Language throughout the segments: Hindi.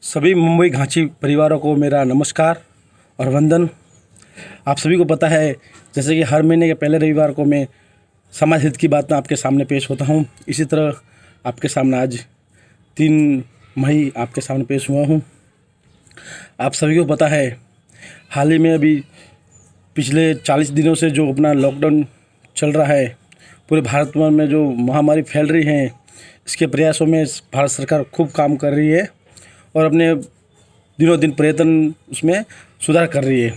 सभी मुंबई घांची परिवारों को मेरा नमस्कार और वंदन। आप सभी को पता है जैसे कि हर महीने के पहले रविवार को मैं समाज हित की बात में आपके सामने पेश होता हूं, इसी तरह आपके सामने आज 3 मई आपके सामने पेश हुआ हूं। आप सभी को पता है हाल ही में अभी पिछले 40 दिनों से जो अपना लॉकडाउन चल रहा है, पूरे भारत भर में जो महामारी फैल रही है, इसके प्रयासों में भारत सरकार खूब काम कर रही है और अपने दिनों दिन प्रयत्न उसमें सुधार कर रही है।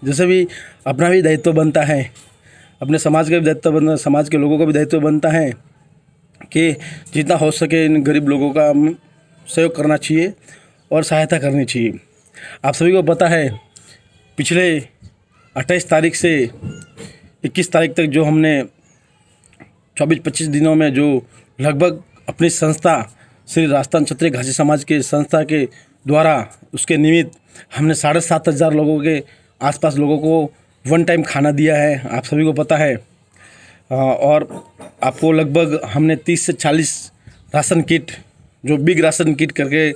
जैसे भी अपना भी दायित्व बनता है, अपने समाज का भी दायित्व बनता है, समाज के लोगों का भी दायित्व बनता है कि जितना हो सके इन गरीब लोगों का सहयोग करना चाहिए और सहायता करनी चाहिए। आप सभी को पता है पिछले 28 तारीख से 21 तारीख तक जो हमने 24-25 दिनों में जो लगभग अपनी संस्था श्री राजस्थान क्षत्रिय घासी समाज के संस्था के द्वारा उसके निमित्त हमने 7,500 लोगों के आसपास लोगों को वन टाइम खाना दिया है, आप सभी को पता है। और आपको लगभग हमने 30 से 40 राशन किट, जो बिग राशन किट करके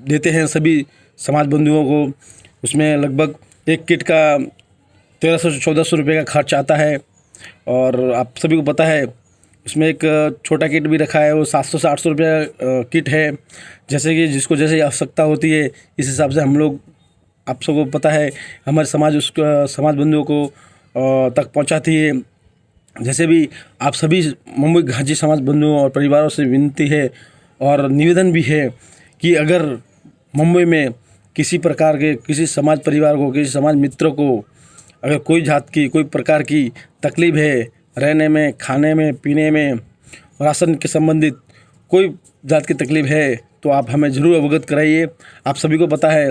देते हैं सभी समाज बंधुओं को। उसमें लगभग एक किट का 1300 से 1400 रुपये का खर्च आता है। और आप सभी को पता है इसमें एक छोटा किट भी रखा है, वो 700 से 800 रुपये किट है। जैसे कि जिसको जैसे आवश्यकता होती है इस हिसाब से हम लोग, आप सबको पता है हमारे समाज उसको समाज बंधुओं को तक पहुंचाती है। जैसे भी आप सभी मुंबई घांची समाज बंधुओं और परिवारों से विनती है और निवेदन भी है कि अगर मुंबई में किसी प्रकार के किसी समाज परिवार को, किसी समाज मित्र को अगर कोई जात की कोई प्रकार की तकलीफ़ है, रहने में, खाने में, पीने में, राशन के संबंधित कोई जात की तकलीफ़ है तो आप हमें ज़रूर अवगत कराइए। आप सभी को पता है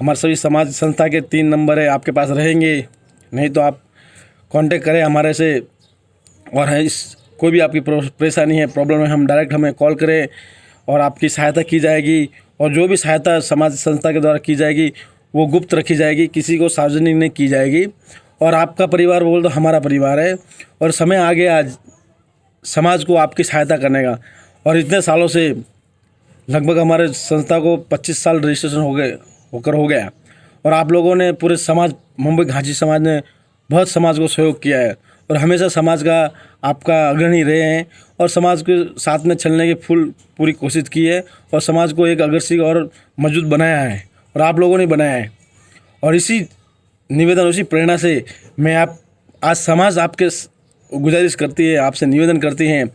हमारे सभी समाज संस्था के 3 नंबर है आपके पास रहेंगे, नहीं तो आप कांटेक्ट करें हमारे से। और है इस कोई भी आपकी परेशानी है, प्रॉब्लम है, हम डायरेक्ट हमें कॉल करें और आपकी सहायता की जाएगी। और जो भी सहायता समाज संस्था के द्वारा की जाएगी वो गुप्त रखी जाएगी, किसी को सार्वजनिक नहीं की जाएगी। और आपका परिवार बोल तो हमारा परिवार है और समय आ गया आज समाज को आपकी सहायता करने का। और इतने सालों से लगभग हमारे संस्था को 25 साल रजिस्ट्रेशन हो गया और आप लोगों ने पूरे समाज, मुंबई घांची समाज ने बहुत समाज को सहयोग किया है और हमेशा समाज का आपका अग्रणी रहे हैं और समाज के साथ में चलने की पूरी कोशिश की है और समाज को एक अग्रसित और मजबूत बनाया है और आप लोगों ने बनाया है। और इसी निवेदन, उसी प्रेरणा से मैं आज समाज आपके गुजारिश करती है, आपसे निवेदन करती हैं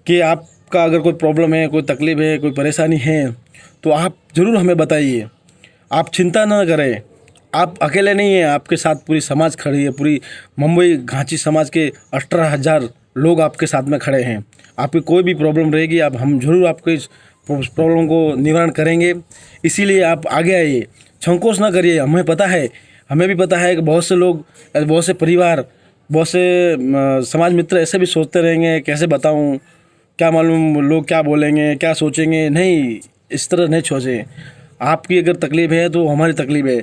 कि आपका अगर कोई प्रॉब्लम है, कोई तकलीफ़ है, कोई परेशानी है तो आप ज़रूर हमें बताइए। आप चिंता न करें, आप अकेले नहीं हैं, आपके साथ पूरी समाज खड़ी है। पूरी मुंबई घांची समाज के 18,000 लोग आपके साथ में खड़े हैं। आपकी कोई भी प्रॉब्लम रहेगी हम ज़रूर आपको इस प्रॉब्लम को निवारण करेंगे। इसीलिए आप आगे आइए, संकोच ना करिए। हमें पता है, हमें भी पता है कि बहुत से लोग, बहुत से परिवार, बहुत से समाज मित्र ऐसे भी सोचते रहेंगे कैसे बताऊं, क्या मालूम लोग क्या बोलेंगे, क्या सोचेंगे। नहीं, इस तरह नहीं सोचें। आपकी अगर तकलीफ़ है तो हमारी तकलीफ़ है।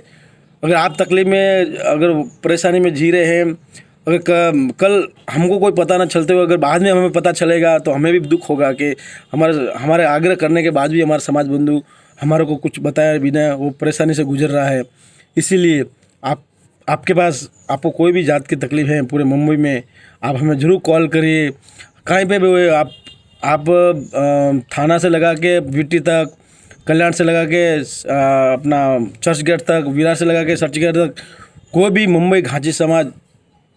अगर आप तकलीफ़ में, अगर परेशानी में जी रहे हैं, अगर कल हमको कोई पता ना चलते हुए अगर बाद में हमें पता चलेगा तो हमें भी दुख होगा कि हमारे आग्रह करने के बाद भी हमारे समाज बंधु हमारे को कुछ बताए बिना वो परेशानी से गुजर रहा है। इसीलिए आपके पास आपको कोई भी जात की तकलीफ़ है पूरे मुंबई में, आप हमें ज़रूर कॉल करिए। कहीं पे भी आप थाना से लगा के वीटी तक, कल्याण से लगा के अपना चर्च गेट तक, विरार से लगा के चर्च गेट तक, कोई भी मुंबई घांची समाज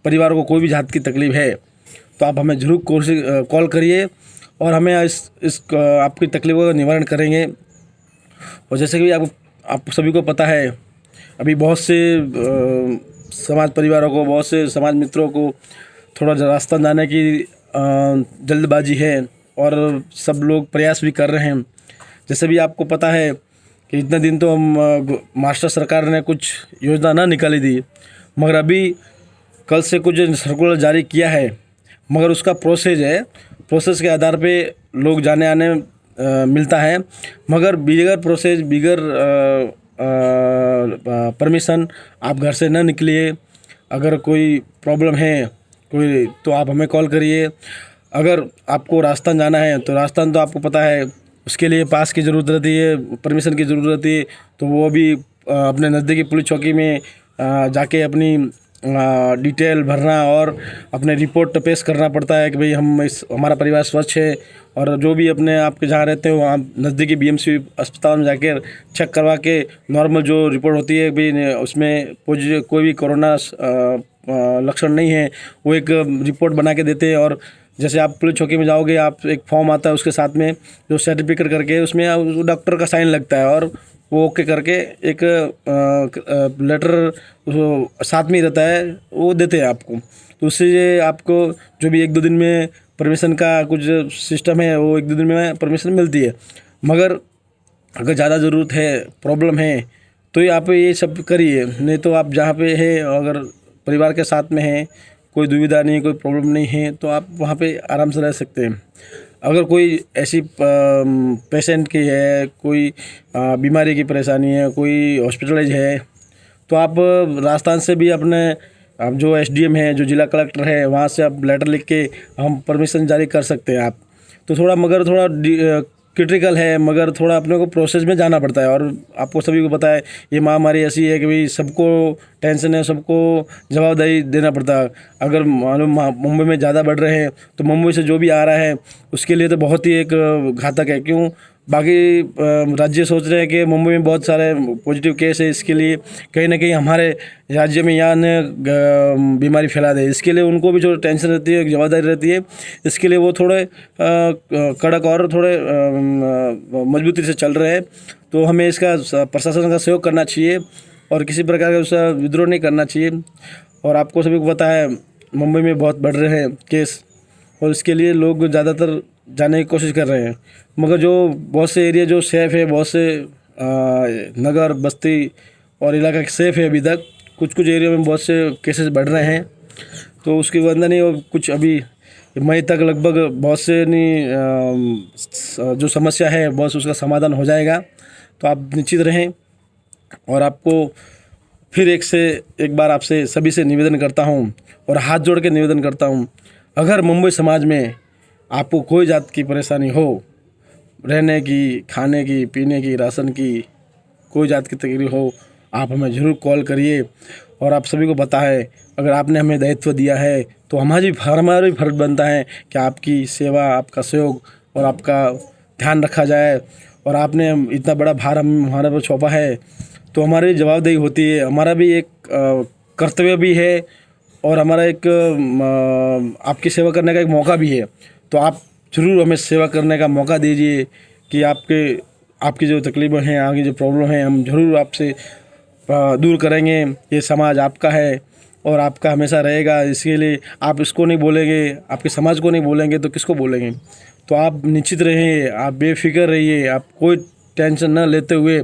परिवार को कोई भी जात की तकलीफ़ है तो आप हमें ज़रूर कॉल करिए और हमें इस आपकी तकलीफ़ों का निवारण करेंगे। और जैसे कि आप सभी को पता है अभी बहुत से समाज परिवारों को, बहुत से समाज मित्रों को थोड़ा राजस्थान जाने की जल्दबाजी है और सब लोग प्रयास भी कर रहे हैं। जैसे भी आपको पता है कि इतने दिन तो हम महाराष्ट्र सरकार ने कुछ योजना ना निकाली थी, मगर अभी कल से कुछ सर्कुलर जारी किया है, मगर उसका प्रोसेस के आधार पे लोग जाने आने मिलता है। मगर बिगर परमिशन आप घर से न निकलिए। अगर कोई प्रॉब्लम है तो आप हमें कॉल करिए। अगर आपको राजस्थान जाना है तो राजस्थान तो आपको पता है उसके लिए पास की ज़रूरत रहती है, परमिशन की ज़रूरत रहती है। तो वो भी अपने नज़दीकी पुलिस चौकी में जाके अपनी डिटेल भरना और अपने रिपोर्ट पेश करना पड़ता है कि भाई हमारा परिवार स्वच्छ है। और जो भी अपने आप के जहाँ रहते हो वहाँ नज़दीकी बीएमसी अस्पताल में जाकर चेक करवा के नॉर्मल जो रिपोर्ट होती है भाई उसमें कोई भी कोरोना लक्षण नहीं है, वो एक रिपोर्ट बना के देते हैं। और जैसे आप पुलिस चौकी में जाओगे, आप एक फॉर्म आता है, उसके साथ में जो सर्टिफिकेट करके उसमें डॉक्टर का साइन लगता है और वो ओके करके एक लेटर साथ में ही रहता है, वो देते हैं आपको। तो उससे आपको जो भी 1-2 दिन में परमिशन का कुछ सिस्टम है, वो 1-2 दिन में परमिशन मिलती है। मगर अगर ज़्यादा ज़रूरत है, प्रॉब्लम है, तो ये आप ये सब करिए। नहीं तो आप जहाँ पे है, अगर परिवार के साथ में है, कोई दुविधा नहीं, कोई प्रॉब्लम नहीं है, तो आप वहाँ पे आराम से रह सकते हैं। अगर कोई ऐसी पेशेंट की है, कोई बीमारी की परेशानी है, कोई हॉस्पिटलाइज है, तो आप राजस्थान से भी अपने आप जो एसडीएम है, जो जिला कलेक्टर है, वहाँ से आप लेटर लिख के हम परमिशन जारी कर सकते हैं आप। तो मगर थोड़ा क्रिटिकल है, मगर थोड़ा अपने को प्रोसेस में जाना पड़ता है। और आपको सभी को पता है ये महामारी ऐसी है कि भाई सबको टेंशन है, सबको जवाबदेही देना पड़ता है। अगर मालूम मुंबई में ज़्यादा बढ़ रहे हैं तो मुंबई से जो भी आ रहा है उसके लिए तो बहुत ही एक घातक है। क्यों बाकी राज्य सोच रहे हैं कि मुंबई में बहुत सारे पॉजिटिव केस है, इसके लिए कहीं ना कहीं हमारे राज्य में यहाँ ने बीमारी फैला दे, इसके लिए उनको भी जो टेंशन रहती है, जवाबदारी रहती है, इसके लिए वो थोड़े कड़क और थोड़े मजबूती से चल रहे हैं। तो हमें इसका प्रशासन का सहयोग करना चाहिए और किसी प्रकार का उसका विद्रोह नहीं करना चाहिए। और आपको सभी को पता है मुंबई में बहुत बढ़ रहे हैं केस, और इसके लिए लोग ज़्यादातर जाने की कोशिश कर रहे हैं। मगर जो बहुत से एरिया जो सेफ़ है, बहुत से नगर बस्ती और इलाका सेफ़ है, अभी तक कुछ एरिया में बहुत से केसेस बढ़ रहे हैं। तो उसकी वजह नहीं, और कुछ अभी मई तक लगभग बहुत से नहीं जो समस्या है बहुत उसका समाधान हो जाएगा। तो आप निश्चित रहें। और आपको फिर एक बार आपसे सभी से निवेदन करता हूँ और हाथ जोड़ के निवेदन करता हूँ, अगर मुंबई समाज में आपको कोई जात की परेशानी हो, रहने की, खाने की, पीने की, राशन की, कोई जात की तकलीफ हो, आप हमें ज़रूर कॉल करिए। और आप सभी को पता है अगर आपने हमें दायित्व दिया है तो हमारा भी फर्ज बनता है कि आपकी सेवा, आपका सहयोग और आपका ध्यान रखा जाए। और आपने इतना बड़ा भार हमारे पर सौंपा है तो हमारी जवाबदेही होती है, हमारा भी एक कर्तव्य भी है और हमारा एक आपकी सेवा करने का एक मौका भी है। तो आप ज़रूर हमें सेवा करने का मौका दीजिए कि आपकी जो तकलीफ़ें हैं, आगे जो प्रॉब्लम है, हम ज़रूर आपसे दूर करेंगे। ये समाज आपका है और आपका हमेशा रहेगा। इसके लिए आप इसको नहीं बोलेंगे, आपके समाज को नहीं बोलेंगे तो किसको बोलेंगे। तो आप निश्चित रहिए, आप बेफिक्र रहिए, आप कोई टेंशन न लेते हुए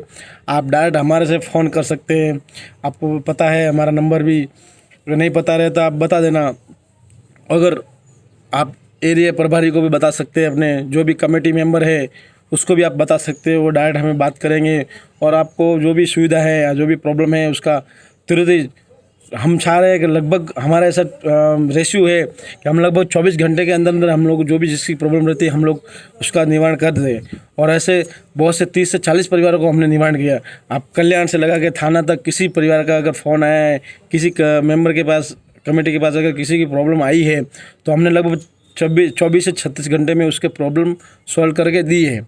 आप डायरेक्ट हमारे से फ़ोन कर सकते हैं। आपको पता है हमारा नंबर भी, अगर नहीं पता रहता आप बता देना। अगर आप एरिया प्रभारी को भी बता सकते हैं, अपने जो भी कमेटी मेंबर है उसको भी आप बता सकते हो, वो डायरेक्ट हमें बात करेंगे और आपको जो भी सुविधा है या जो भी प्रॉब्लम है उसका तुरंत ही हम चाह रहे हैं कि लगभग हमारा ऐसा रेशियो है कि हम लगभग 24 घंटे के अंदर अंदर हम लोग जो भी जिसकी प्रॉब्लम रहती है हम लोग उसका निवारण कर दें। और ऐसे बहुत से 30 से 40 परिवारों को हमने निवारण किया। आप कल्याण से लगा के थाना तक किसी परिवार का अगर फ़ोन आया है, किसी मेंबर के पास, कमेटी के पास अगर किसी की प्रॉब्लम आई है तो हमने लगभग 24 से 36 घंटे में उसके प्रॉब्लम सॉल्व करके दी है।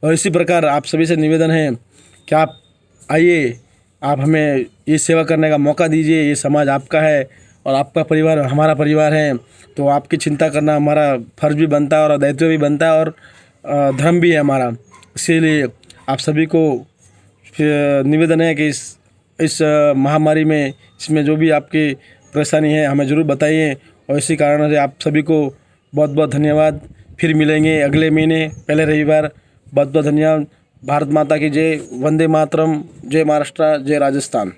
और इसी प्रकार आप सभी से निवेदन है कि आप आइए, आप हमें ये सेवा करने का मौका दीजिए। ये समाज आपका है और आपका परिवार हमारा परिवार है, तो आपकी चिंता करना हमारा फर्ज भी बनता है और दायित्व भी बनता है और धर्म भी है हमारा। इसीलिए आप सभी को निवेदन है कि इस महामारी में, इसमें जो भी आपकी परेशानी है हमें ज़रूर बताइए। और इसी कारण से आप सभी को बहुत बहुत धन्यवाद। फिर मिलेंगे अगले महीने पहले रविवार। बहुत बहुत धन्यवाद। भारत माता की जय। वंदे मातरम। जय महाराष्ट्र, जय राजस्थान।